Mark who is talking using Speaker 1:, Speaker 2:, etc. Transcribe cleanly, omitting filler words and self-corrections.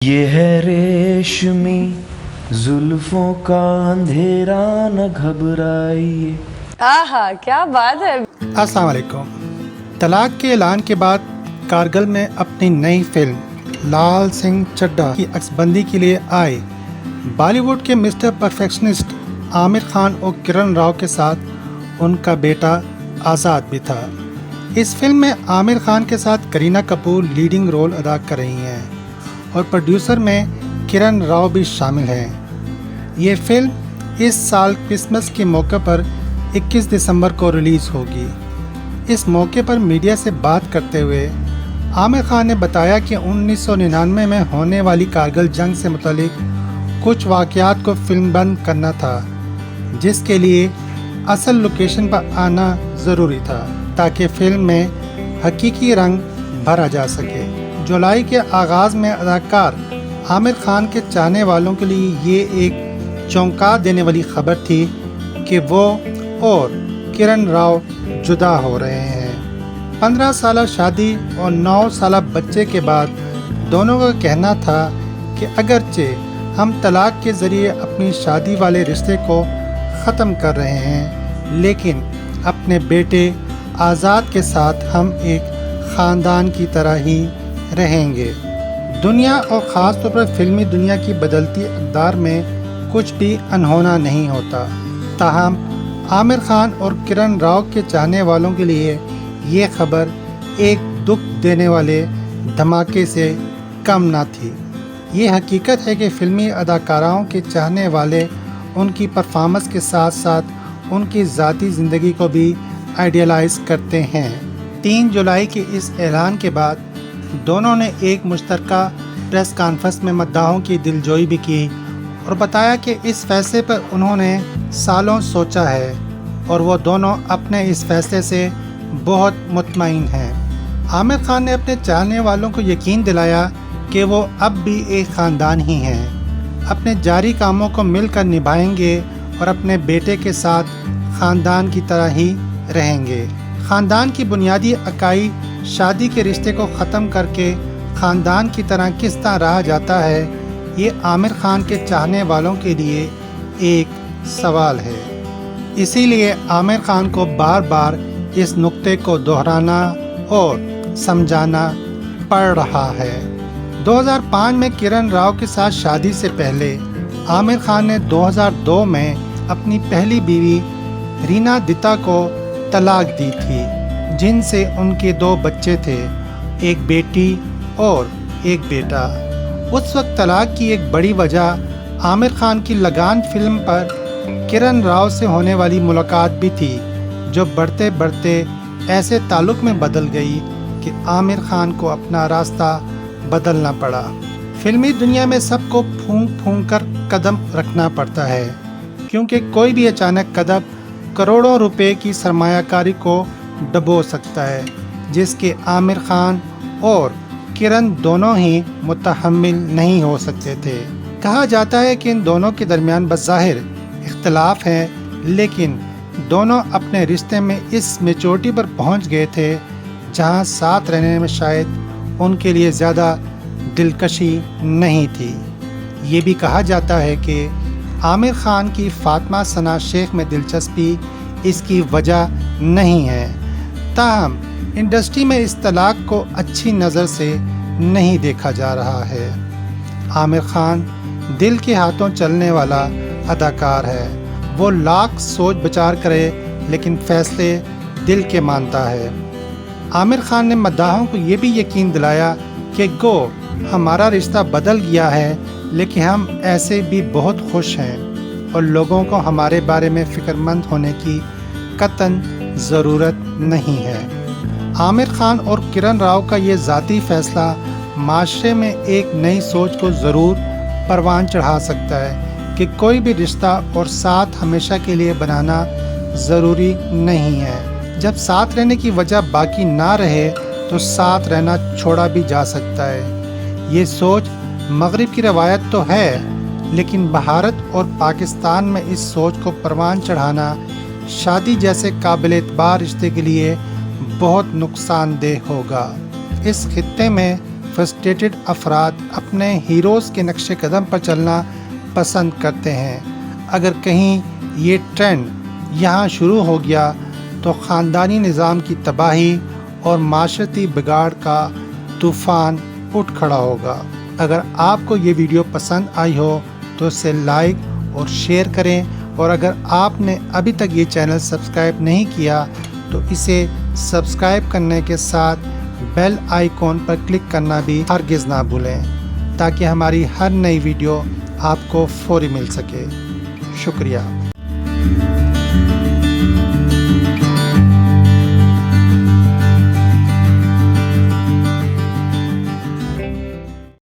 Speaker 1: یہ ہے ریشمی زلفوں کا اندھیرا نہ گھبرائیے۔
Speaker 2: آہا کیا بات ہے۔
Speaker 3: السلام علیکم۔ طلاق کے اعلان کے بعد کارگل میں اپنی نئی فلم لال سنگھ چڈھا کی عکس بندی کے لیے آئے بالی ووڈ کے مسٹر پرفیکشنسٹ عامر خان اور کرن راؤ کے ساتھ ان کا بیٹا آزاد بھی تھا۔ اس فلم میں عامر خان کے ساتھ کرینہ کپور لیڈنگ رول ادا کر رہی ہیں اور پروڈیوسر میں کرن راؤ بھی شامل ہیں۔ یہ فلم اس سال کرسمس کے موقع پر 21 دسمبر کو ریلیز ہوگی۔ اس موقع پر میڈیا سے بات کرتے ہوئے عامر خان نے بتایا کہ 1999 میں ہونے والی کارگل جنگ سے متعلق کچھ واقعات کو فلم بند کرنا تھا، جس کے لیے اصل لوکیشن پر آنا ضروری تھا تاکہ فلم میں حقیقی رنگ بھرا جا سکے۔ جولائی کے آغاز میں اداکار عامر خان کے چاہنے والوں کے لیے یہ ایک چونکا دینے والی خبر تھی کہ وہ اور کرن راؤ جدا ہو رہے ہیں۔ 15 سالہ شادی اور 9 سالہ بچے کے بعد دونوں کا کہنا تھا کہ اگرچہ ہم طلاق کے ذریعے اپنی شادی والے رشتے کو ختم کر رہے ہیں، لیکن اپنے بیٹے آزاد کے ساتھ ہم ایک خاندان کی طرح ہی رہیں گے۔ دنیا اور خاص طور پر فلمی دنیا کی بدلتی اقدار میں کچھ بھی انہونا نہیں ہوتا، تاہم عامر خان اور کرن راؤ کے چاہنے والوں کے لیے یہ خبر ایک دکھ دینے والے دھماکے سے کم نہ تھی۔ یہ حقیقت ہے کہ فلمی اداکاراؤں کے چاہنے والے ان کی پرفارمنس کے ساتھ ساتھ ان کی ذاتی زندگی کو بھی آئیڈیلائز کرتے ہیں۔ 3 جولائی کے اس اعلان کے بعد دونوں نے ایک مشترکہ پریس کانفرنس میں مداحوں کی دلجوئی بھی کی اور بتایا کہ اس فیصلے پر انہوں نے سالوں سوچا ہے اور وہ دونوں اپنے اس فیصلے سے بہت مطمئن ہیں۔ عامر خان نے اپنے چاہنے والوں کو یقین دلایا کہ وہ اب بھی ایک خاندان ہی ہیں، اپنے جاری کاموں کو مل کر نبھائیں گے اور اپنے بیٹے کے ساتھ خاندان کی طرح ہی رہیں گے۔ خاندان کی بنیادی اکائی شادی کے رشتے کو ختم کر کے خاندان کی طرح کس طرح رہا جاتا ہے، یہ عامر خان کے چاہنے والوں کے لیے ایک سوال ہے۔ اسی لیے عامر خان کو بار بار اس نقطے کو دہرانا اور سمجھانا پڑ رہا ہے۔ 2005 میں کرن راؤ کے ساتھ شادی سے پہلے عامر خان نے 2002 میں اپنی پہلی بیوی رینا دتا کو طلاق دی تھی، جن سے ان کے 2 بچے تھے، ایک بیٹی اور ایک بیٹا۔ اس وقت طلاق کی ایک بڑی وجہ عامر خان کی لگان فلم پر کرن راؤ سے ہونے والی ملاقات بھی تھی، جو بڑھتے بڑھتے ایسے تعلق میں بدل گئی کہ عامر خان کو اپنا راستہ بدلنا پڑا۔ فلمی دنیا میں سب کو پھونک پھونک کر قدم رکھنا پڑتا ہے، کیونکہ کوئی بھی اچانک قدم کروڑوں روپے کی سرمایہ کاری کو ڈبو سکتا ہے، جس کے عامر خان اور کرن دونوں ہی متحمل نہیں ہو سکتے تھے۔ کہا جاتا ہے کہ ان دونوں کے درمیان بظاہر اختلاف ہیں، لیکن دونوں اپنے رشتے میں اس میچورٹی پر پہنچ گئے تھے جہاں ساتھ رہنے میں شاید ان کے لیے زیادہ دلکشی نہیں تھی۔ یہ بھی کہا جاتا ہے کہ عامر خان کی فاطمہ ثنا شیخ میں دلچسپی اس کی وجہ نہیں ہے، تاہم انڈسٹری میں اس طلاق کو اچھی نظر سے نہیں دیکھا جا رہا ہے۔ عامر خان دل کے ہاتھوں چلنے والا اداکار ہے، وہ لاکھ سوچ بچار کرے لیکن فیصلے دل کے مانتا ہے۔ عامر خان نے مداحوں کو یہ بھی یقین دلایا کہ گو ہمارا رشتہ بدل گیا ہے، لیکن ہم ایسے بھی بہت خوش ہیں اور لوگوں کو ہمارے بارے میں فکر مند ہونے کی قطعاً ضرورت نہیں ہے۔ عامر خان اور کرن راؤ کا یہ ذاتی فیصلہ معاشرے میں ایک نئی سوچ کو ضرور پروان چڑھا سکتا ہے کہ کوئی بھی رشتہ اور ساتھ ہمیشہ کے لیے بنانا ضروری نہیں ہے۔ جب ساتھ رہنے کی وجہ باقی نہ رہے تو ساتھ رہنا چھوڑا بھی جا سکتا ہے۔ یہ سوچ مغرب کی روایت تو ہے، لیکن بھارت اور پاکستان میں اس سوچ کو پروان چڑھانا شادی جیسے قابل اعتبار رشتے کے لیے بہت نقصان دہ ہوگا۔ اس خطے میں فرسٹریٹڈ افراد اپنے ہیروز کے نقش قدم پر چلنا پسند کرتے ہیں۔ اگر کہیں یہ ٹرینڈ یہاں شروع ہو گیا تو خاندانی نظام کی تباہی اور معاشرتی بگاڑ کا طوفان اٹھ کھڑا ہوگا۔ اگر آپ کو یہ ویڈیو پسند آئی ہو تو اسے لائک اور شیئر کریں، اور اگر آپ نے ابھی تک یہ چینل سبسکرائب نہیں کیا تو اسے سبسکرائب کرنے کے ساتھ بیل آئیکن پر کلک کرنا بھی ہرگز نہ بھولیں، تاکہ ہماری ہر نئی ویڈیو آپ کو فوری مل سکے۔ شکریہ۔